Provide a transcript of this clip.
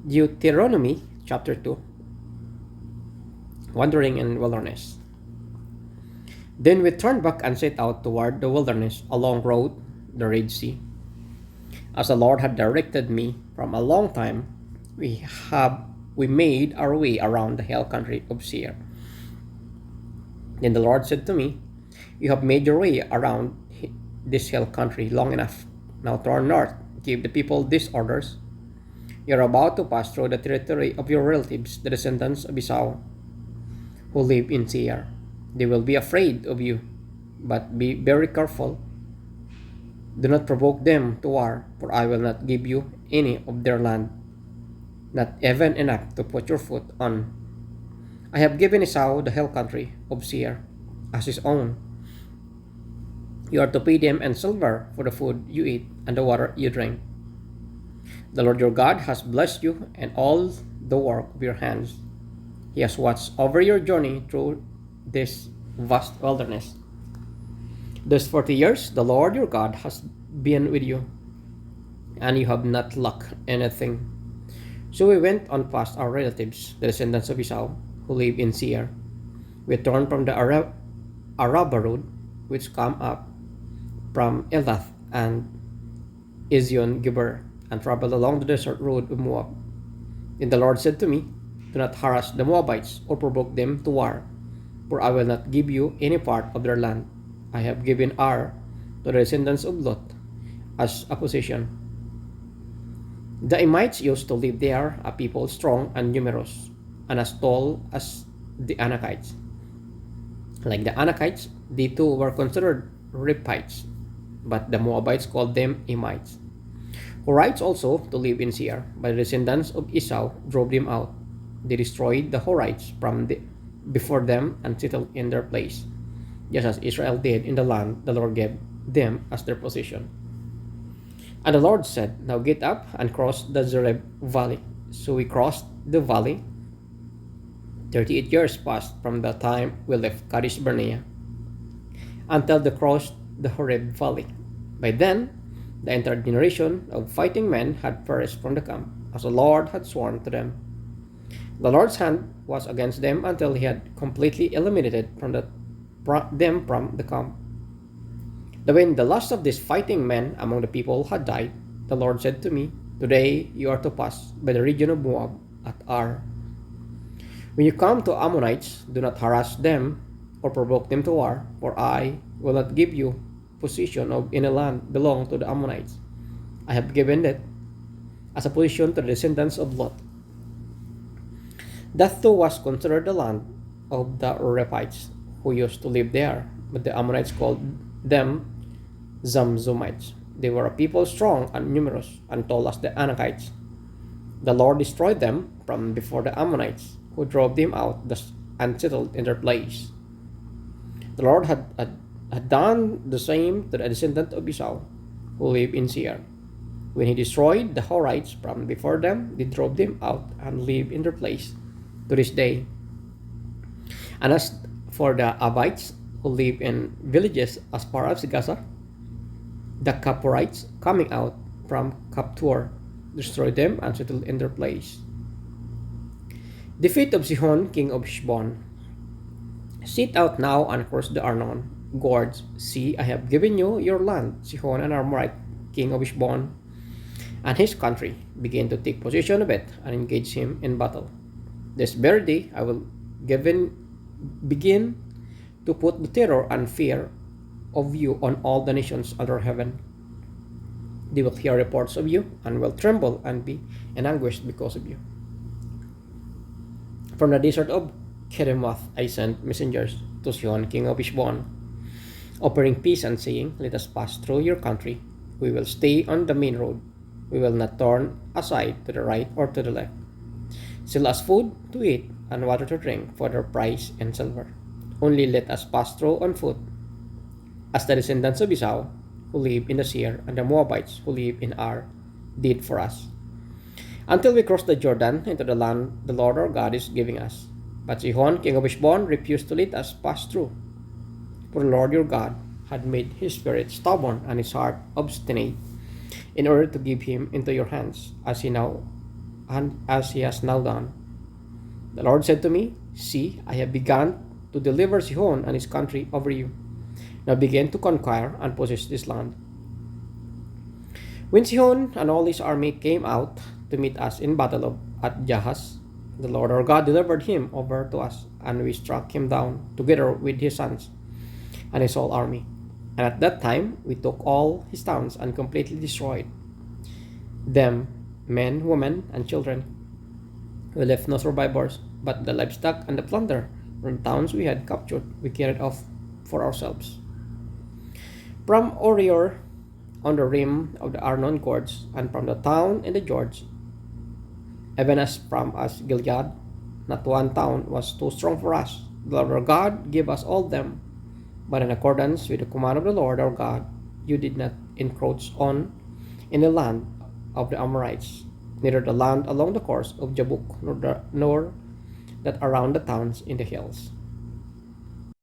Deuteronomy chapter 2. Wandering in wilderness. Then we turned back and set out toward the wilderness along road, the Red Sea. As the Lord had directed me from a long time, we have we made our way around the hill country of Seir. Then the Lord said to me, "You have made your way around this hill country long enough. Now turn north, give the people these orders. You are about to pass through the territory of your relatives, the descendants of Esau, who live in Seir. They will be afraid of you, but be very careful. Do not provoke them to war, for I will not give you any of their land, not even enough to put your foot on. I have given Esau the hill country of Seir as his own. You are to pay them in silver for the food you eat and the water you drink. The Lord your God has blessed you and all the work of your hands. He has watched over your journey through this vast wilderness. These 40 years, the Lord your God has been with you, and you have not lacked anything. So we went on past our relatives, the descendants of Esau, who live in Seir. We turned from the Araba road, which come up from Elath and Ezion Geber, and traveled along the desert road of Moab. Then the Lord said to me, "Do not harass the Moabites or provoke them to war, for I will not give you any part of their land. I have given Ar to the descendants of Lot as a possession." The Emites used to live there, a people strong and numerous, and as tall as the Anakites. Like the Anakites, they too were considered Rephites, but the Moabites called them Emites. Horites also to live in Seir, but the descendants of Esau drove them out. They destroyed the Horites before them and settled in their place, just as Israel did in the land the Lord gave them as their possession. And the Lord said, "Now get up and cross the Zereb valley." So we crossed the valley. 38 years passed from the time we left Kadesh Barnea until they crossed the Horeb valley. By then, the entire generation of fighting men had perished from the camp, as the Lord had sworn to them. The Lord's hand was against them until he had completely eliminated them from the camp. When the last of these fighting men among the people had died, the Lord said to me, "Today you are to pass by the region of Moab at Ar. When you come to Ammonites, do not harass them or provoke them to war, for I will not give you possession of any land belonging to the Ammonites. I have given it as a possession to the descendants of Lot." That too was considered the land of the Rephites who used to live there, but the Ammonites called them Zamzumites. They were a people strong and numerous and tall as the Anakites. The Lord destroyed them from before the Ammonites, who drove them out and settled in their place. The Lord had done the same to the descendant of Esau, who live in Seir. When he destroyed the Horites from before them, they drove them out and live in their place to this day. And as for the Avites, who live in villages as far as Gaza, the Kaporites coming out from Kaptor destroyed them and settled in their place. Defeat of Sihon, king of Heshbon. Sit out now and cross the Arnon gorge. See, I have given you your land. Sihon and Amorite, king of Heshbon, and his country began to take possession of it and engage him in battle. This very day I will begin to put the terror and fear of you on all the nations under heaven. They will hear reports of you and will tremble and be in anguish because of you. From the desert of Kedemoth I sent messengers to Sihon, king of Heshbon, offering peace and saying, "Let us pass through your country. We will stay on the main road. We will not turn aside to the right or to the left. Sell us food to eat and water to drink for their price in silver. Only let us pass through on foot, as the descendants of Esau, who live in the Seir, and the Moabites, who live in Ar, did for us, until we cross the Jordan into the land the Lord our God is giving us." But Sihon, king of Heshbon, refused to let us pass through, for the Lord your God had made his spirit stubborn and his heart obstinate, in order to give him into your hands, and as he has now done. The Lord said to me, See, I have begun to deliver Sihon and his country over you. Now begin to conquer and possess this land. When Sihon and all his army came out to meet us in battle at Jahaz, the Lord our God delivered him over to us, and we struck him down together with his sons and his whole army. And at that time we took all his towns and completely destroyed them, men, women, and children. We left no survivors, but the livestock and the plunder from the towns we had captured we carried off for ourselves. From Orior on the rim of the Arnon Gorge, and from the town in the Jordan, even as from us Gilead, not one town was too strong for us. The Lord our God gave us all them, but in accordance with the command of the Lord our God, you did not encroach on in the land of the Amorites, neither the land along the course of Jabbok, nor that around the towns in the hills.